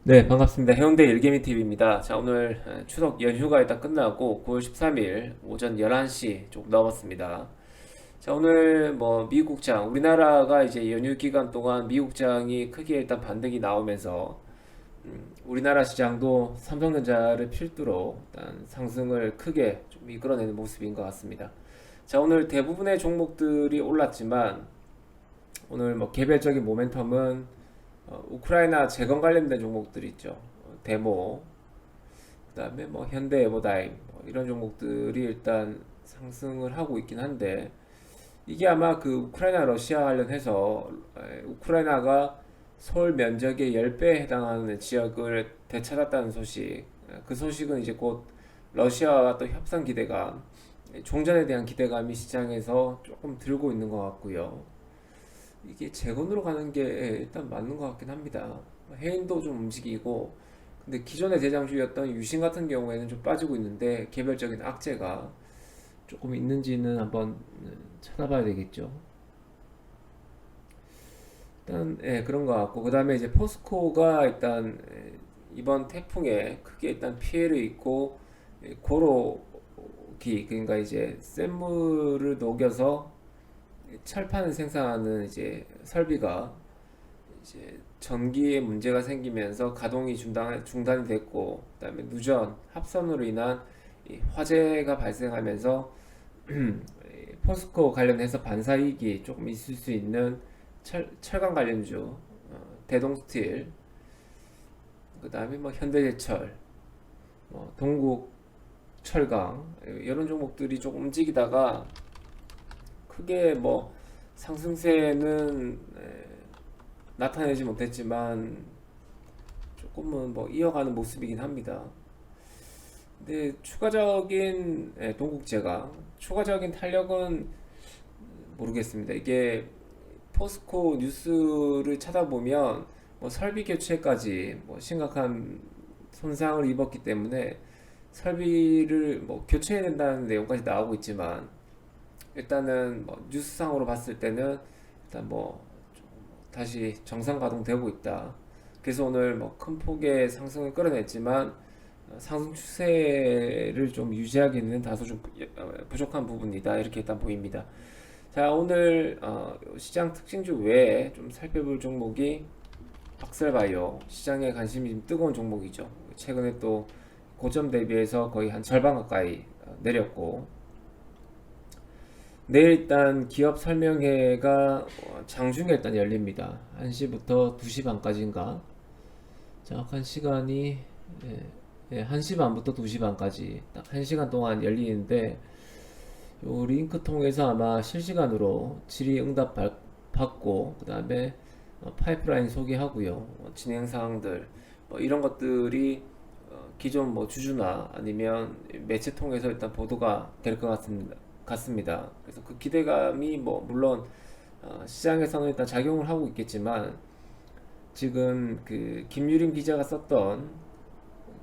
네, 반갑습니다. 해운대 일개미 TV입니다. 자, 오늘 추석 연휴가 일단 끝나고 9월 13일 오전 11시 조금 넘었습니다. 자, 오늘 뭐 미국장, 우리나라가 이제 연휴 기간 동안 미국장이 크게 일단 반등이 나오면서 우리나라 시장도 삼성전자를 필두로 일단 상승을 크게 좀 이끌어내는 모습인 것 같습니다. 자, 오늘 대부분의 종목들이 올랐지만 오늘 뭐 개별적인 모멘텀은 우크라이나 재건 관련된 종목들이 있죠. 데모, 그다음에 뭐 현대 에버다임 뭐 이런 종목들이 일단 상승을 하고 있긴 한데 이게 아마 그 우크라이나 러시아 관련해서 우크라이나가 서울 면적의 10배에 해당하는 지역을 되찾았다는 소식. 그 소식은 이제 곧 러시아와 또 협상 기대감, 종전에 대한 기대감이 시장에서 조금 들고 있는 것 같고요. 이게 재건으로 가는 게 일단 맞는 것 같긴 합니다. 해인도 좀 움직이고, 근데 기존의 대장주였던 유신 같은 경우에는 좀 빠지고 있는데 개별적인 악재가 조금 있는지는 한번 찾아봐야 되겠죠. 일단 그런 것 같고, 그 다음에 이제 포스코가 일단 이번 태풍에 크게 일단 피해를 입고 고로기, 그러니까 이제 쇳물을 녹여서 철판을 생산하는 이제 설비가 이제 전기에 문제가 생기면서 가동이 중단이 됐고, 그다음에 누전, 합선으로 인한 이 화재가 발생하면서 포스코 관련해서 반사이익이 조금 있을 수 있는 철강 관련주, 대동스틸, 그다음에 뭐 현대제철, 뭐 동국철강 이런 종목들이 조금 움직이다가 크게 뭐 상승세는 나타내지 못했지만 조금은 뭐 이어가는 모습이긴 합니다. 근데 추가적인 동국제가 추가적인 탄력은 모르겠습니다. 이게 포스코 뉴스를 찾아보면 뭐 설비 교체까지 뭐 심각한 손상을 입었기 때문에 설비를 뭐 교체해야 된다는 내용까지 나오고 있지만 일단은 뭐 뉴스상으로 봤을 때는 일단 뭐 다시 정상 가동되고 있다. 그래서 오늘 뭐 큰 폭의 상승을 끌어냈지만 상승 추세를 좀 유지하기는 다소 좀 부족한 부분이다. 이렇게 일단 보입니다. 자, 오늘 시장 특징주 외에 좀 살펴볼 종목이 박셀바이오, 시장에 관심이 좀 뜨거운 종목이죠. 최근에 또 고점 대비해서 거의 한 절반 가까이 내렸고, 내일 일단 기업 설명회가 장중에 일단 열립니다. 1시부터 2시 반까지인가? 정확한 시간이 1시 반부터 2시 반까지 딱 1시간 동안 열리는데 요 링크 통해서 아마 실시간으로 질의응답 받고 그 다음에 파이프라인 소개하고요. 진행 사항들 뭐 이런 것들이 기존 뭐 주주나 아니면 매체 통해서 일단 보도가 될 것 같습니다. 그래서 그 기대감이 뭐 물론 시장에서는 일단 작용을 하고 있겠지만 지금 그 김유림 기자가 썼던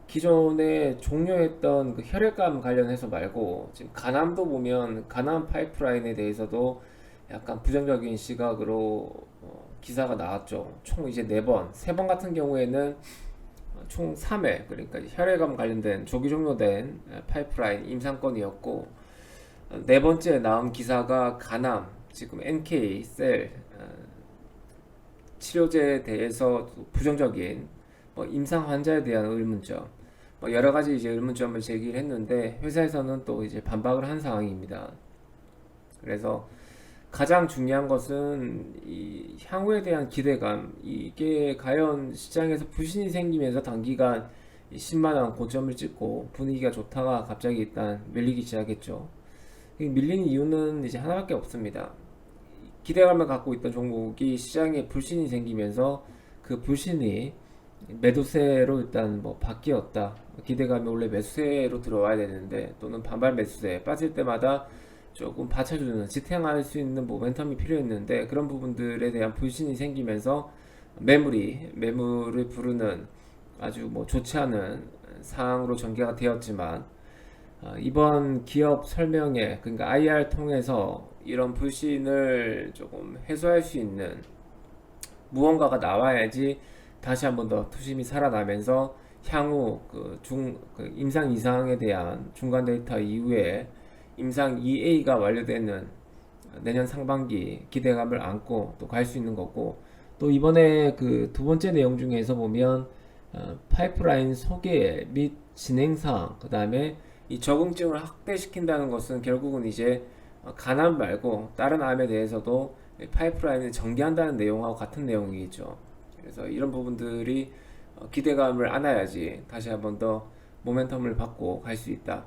기존에 종료했던 그 혈액암 관련해서 말고 지금 간암도 보면 간암 파이프라인에 대해서도 약간 부정적인 시각으로 기사가 나왔죠. 총 이제 4번, 3번 같은 경우에는 총 3회, 그러니까 혈액암 관련된 조기 종료된 파이프라인 임상권이었고, 네 번째 나온 기사가 간암, 지금 NK 셀 치료제에 대해서 부정적인 뭐 임상 환자에 대한 의문점, 뭐 여러 가지 이제 의문점을 제기를 했는데 회사에서는 또 이제 반박을 한 상황입니다. 그래서 가장 중요한 것은 이 향후에 대한 기대감, 이게 과연 시장에서 불신이 생기면서 단기간 10만원 고점을 찍고 분위기가 좋다가 갑자기 일단 밀리기 시작했죠. 밀린 이유는 이제 하나밖에 없습니다. 기대감을 갖고 있던 종목이 시장에 불신이 생기면서 그 불신이 매도세로 일단 뭐 바뀌었다. 기대감이 원래 매수세로 들어와야 되는데 또는 반발 매수세 빠질 때마다 조금 받쳐주는 지탱할 수 있는 모멘텀이 필요했는데 그런 부분들에 대한 불신이 생기면서 매물을 부르는 아주 뭐 좋지 않은 상황으로 전개가 되었지만 이번 기업 설명회, 그러니까 IR 통해서 이런 불신을 조금 해소할 수 있는 무언가가 나와야지 다시 한번 더 투심이 살아나면서 향후 임상 2상에 대한 중간 데이터 이후에 임상 2A가 완료되는 내년 상반기 기대감을 안고 또 갈 수 있는 거고, 또 이번에 그 두 번째 내용 중에서 보면 파이프라인 소개 및 진행 사항, 그 다음에 이 적응증을 확대시킨다는 것은 결국은 이제 간암 말고 다른 암에 대해서도 파이프라인을 전개한다는 내용하고 같은 내용이겠죠. 그래서 이런 부분들이 기대감을 안아야지 다시 한번 더 모멘텀을 받고 갈 수 있다.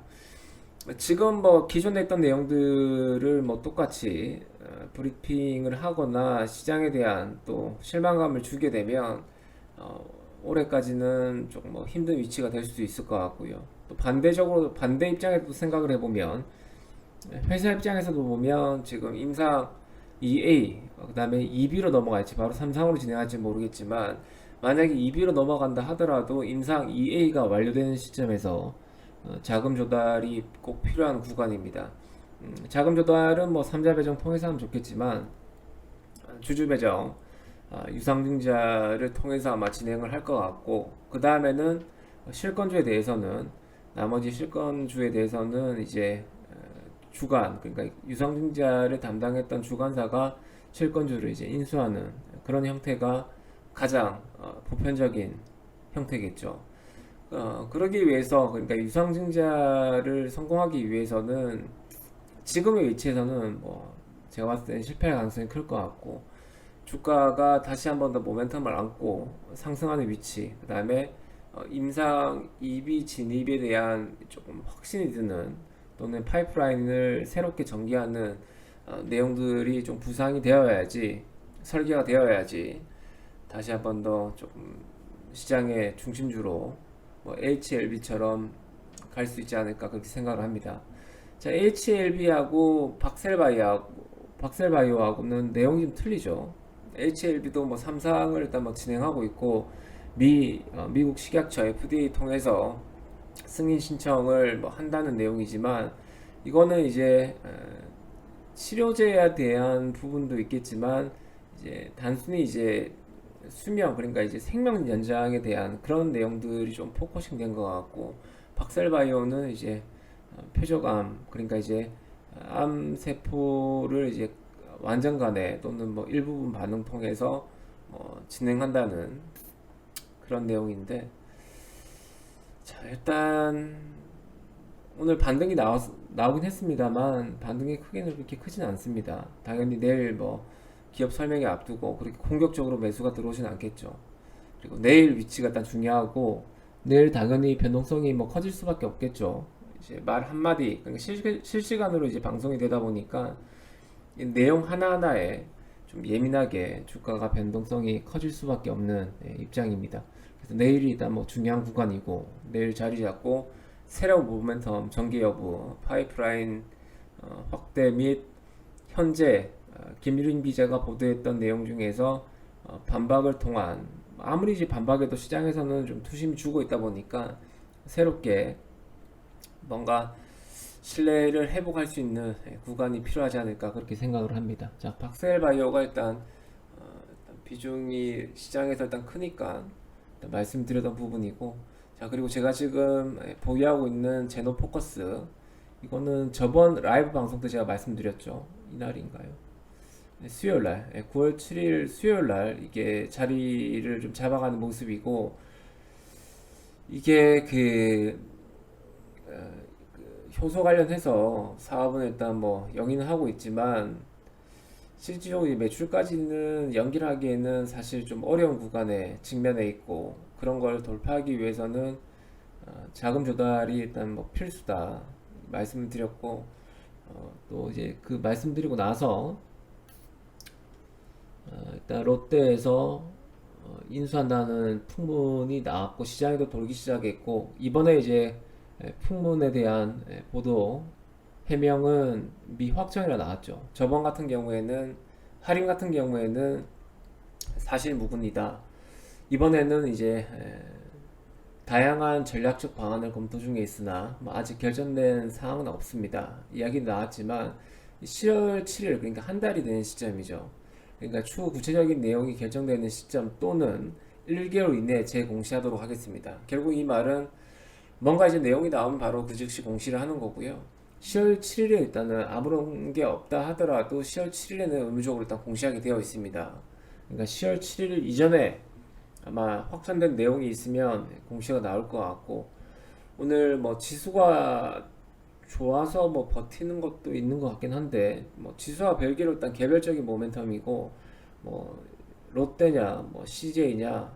지금 뭐 기존에 했던 내용들을 뭐 똑같이 브리핑을 하거나 시장에 대한 또 실망감을 주게 되면 올해까지는 조금 뭐 힘든 위치가 될 수도 있을 것 같고요. 또 반대적으로 반대 입장에도 생각을 해보면 회사 입장에서도 보면 지금 임상 2A 그다음에 2B로 넘어갈지 바로 3상으로 진행할지 모르겠지만, 만약에 2B로 넘어간다 하더라도 임상 2A가 완료되는 시점에서 자금 조달이 꼭 필요한 구간입니다. 자금 조달은 뭐 3자 배정 통해서 하면 좋겠지만 주주 배정, 유상증자를 통해서 아마 진행을 할 것 같고, 그 다음에는 실권주에 대해서는 나머지 실권주에 대해서는 이제 주간, 그러니까 유상증자를 담당했던 주관사가 실권주를 이제 인수하는 그런 형태가 가장 보편적인 형태겠죠. 그러기 위해서, 그러니까 유상증자를 성공하기 위해서는 지금의 위치에서는 뭐 제가 봤을 때는 실패할 가능성이 클 것 같고, 주가가 다시 한번 더 모멘텀을 안고 상승하는 위치, 그 다음에 임상 2비 진입에 대한 조금 확신이 드는, 또는 파이프라인을 새롭게 전개하는 내용들이 좀 부상이 되어야지, 설계가 되어야지 다시 한번 더 조금 시장의 중심주로 뭐 HLB처럼 갈 수 있지 않을까 그렇게 생각을 합니다. 자, HLB하고 박셀바이오하고는 내용이 좀 틀리죠. HLB도 뭐 3상을 일단 뭐 진행하고 있고, 미국 식약처 FDA 통해서 승인 신청을 뭐 한다는 내용이지만, 이거는 이제 치료제에 대한 부분도 있겠지만 이제 단순히 이제 수명, 그러니까 이제 생명 연장에 대한 그런 내용들이 좀 포커싱 된 것 같고, 박셀바이오는 이제 표적암, 그러니까 이제 암 세포를 이제 완전간에 또는 뭐 일부분 반응 통해서 진행한다는 그런 내용인데, 자, 일단 오늘 반등이 나오긴 했습니다만 반등이 크게는 그렇게 크진 않습니다. 당연히 내일 뭐 기업 설명회 앞두고 그렇게 공격적으로 매수가 들어오진 않겠죠. 그리고 내일 위치가 일단 중요하고, 내일 당연히 변동성이 뭐 커질 수밖에 없겠죠. 이제 말 한마디, 그러니까 실시간으로 이제 방송이 되다 보니까 이 내용 하나하나에 좀 예민하게 주가가 변동성이 커질 수밖에 없는 입장입니다. 그래서 내일이 일단 뭐 중요한 구간이고, 내일 자리 잡고 새로운 모멘텀 전개 여부, 파이프라인 확대 및 현재 김유린 기자가 보도했던 내용 중에서 반박을 통한, 아무리 이제 반박해도 시장에서는 좀 투심이 주고 있다 보니까 새롭게 뭔가 신뢰를 회복할 수 있는 구간이 필요하지 않을까 그렇게 생각을 합니다. 자, 박셀바이오가 일단 비중이 시장에서 일단 크니까 일단 말씀드렸던 부분이고, 자, 그리고 제가 지금 보유하고 있는 제노포커스, 이거는 저번 라이브 방송 때 제가 말씀드렸죠. 이날인가요? 수요일날, 9월 7일 수요일날 이게 자리를 좀 잡아가는 모습이고, 이게 효소 관련해서 사업은 일단 뭐 영위는 하고 있지만, 실질적으로 이 매출까지는 연기를 하기에는 사실 좀 어려운 구간에 직면해 있고, 그런 걸 돌파하기 위해서는 자금 조달이 일단 뭐 필수다 말씀을 드렸고, 또 이제 그 말씀드리고 나서 일단 롯데에서 인수한다는 풍문이 나왔고 시장에도 돌기 시작했고, 이번에 이제 풍문에 대한 보도 해명은 미확정이라 나왔죠. 저번 같은 경우에는, 할인 같은 경우에는 사실 무근이다. 이번에는 이제 다양한 전략적 방안을 검토 중에 있으나 뭐 아직 결정된 사항은 없습니다. 이야기는 나왔지만 10월 7일, 그러니까 한 달이 된 시점이죠. 그러니까 추후 구체적인 내용이 결정되는 시점 또는 1개월 이내에 재공시하도록 하겠습니다. 결국 이 말은 뭔가 이제 내용이 나오면 바로 그 즉시 공시를 하는 거고요. 10월 7일에 일단은 아무런 게 없다 하더라도 10월 7일에는 의무적으로 일단 공시하게 되어 있습니다. 그러니까 10월 7일 이전에 아마 확정된 내용이 있으면 공시가 나올 것 같고, 오늘 뭐 지수가 좋아서 뭐 버티는 것도 있는 것 같긴 한데, 뭐 지수와 별개로 일단 개별적인 모멘텀이고, 뭐 롯데냐 뭐 CJ냐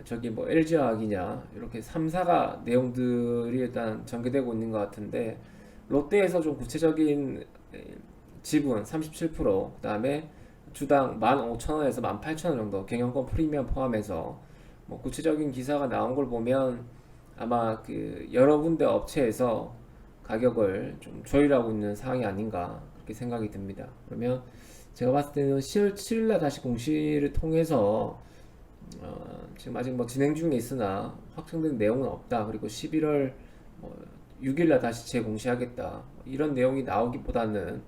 저기 뭐 LG화학이냐 이렇게 3사가 내용들이 일단 전개되고 있는 것 같은데, 롯데에서 좀 구체적인 지분 37%, 그 다음에 주당 15,000원에서 18,000원 정도 경영권 프리미엄 포함해서 뭐 구체적인 기사가 나온 걸 보면 아마 그 여러 군데 업체에서 가격을 좀 조율하고 있는 상황이 아닌가 그렇게 생각이 듭니다. 그러면 제가 봤을 때는 10월 7일날 다시 공시를 통해서 지금 아직 뭐 진행 중에 있으나 확정된 내용은 없다. 그리고 11월 뭐 6일날 다시 재공시하겠다. 이런 내용이 나오기보다는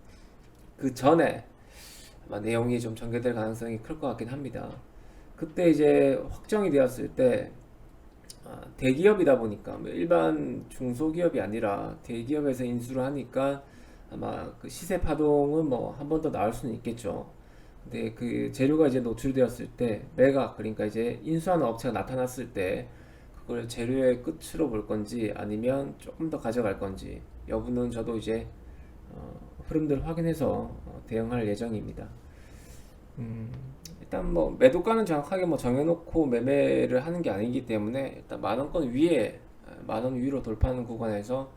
그 전에 아마 내용이 좀 전개될 가능성이 클 것 같긴 합니다. 그때 이제 확정이 되었을 때 대기업이다 보니까 뭐 일반 중소기업이 아니라 대기업에서 인수를 하니까 아마 그 시세 파동은 뭐 한 번 더 나올 수는 있겠죠. 근데 그 재료가 이제 노출되었을 때 매각, 그러니까 이제 인수하는 업체가 나타났을 때 그걸 재료의 끝으로 볼 건지 아니면 조금 더 가져갈 건지 여부는 저도 이제 흐름들 확인해서 대응할 예정입니다. 일단 뭐 매도가는 정확하게 뭐 정해놓고 매매를 하는 게 아니기 때문에 일단 만 원권 위에, 만 원 위로 돌파하는 구간에서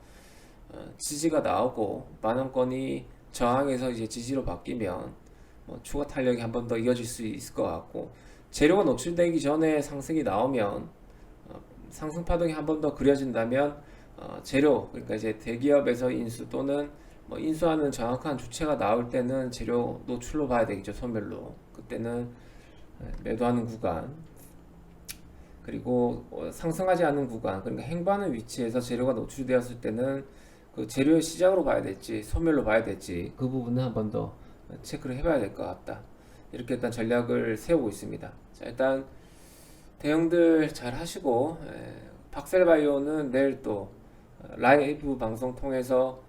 지지가 나오고 만 원권이 저항에서 이제 지지로 바뀌면 뭐 추가 탄력이 한 번 더 이어질 수 있을 것 같고, 재료가 노출되기 전에 상승이 나오면 상승 파동이 한 번 더 그려진다면 재료, 그러니까 이제 대기업에서 인수 또는 뭐 인수하는 정확한 주체가 나올 때는 재료 노출로 봐야 되겠죠. 소멸로. 그때는 매도하는 구간, 그리고 상승하지 않는 구간, 그러니까 행보하는 위치에서 재료가 노출되었을 때는 그 재료의 시작으로 봐야 될지 소멸로 봐야 될지 그 부분은 한 번 더 체크를 해봐야 될 것 같다. 이렇게 일단 전략을 세우고 있습니다. 자, 일단 대응들 잘 하시고, 박셀바이오는 내일 또 라이브 방송 통해서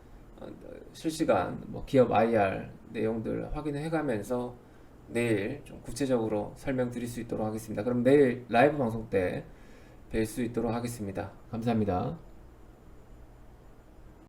실시간 뭐 기업 IR 내용들 확인해 가면서 내일 좀 구체적으로 설명드릴 수 있도록 하겠습니다. 그럼 내일 라이브 방송 때 뵐 수 있도록 하겠습니다. 감사합니다.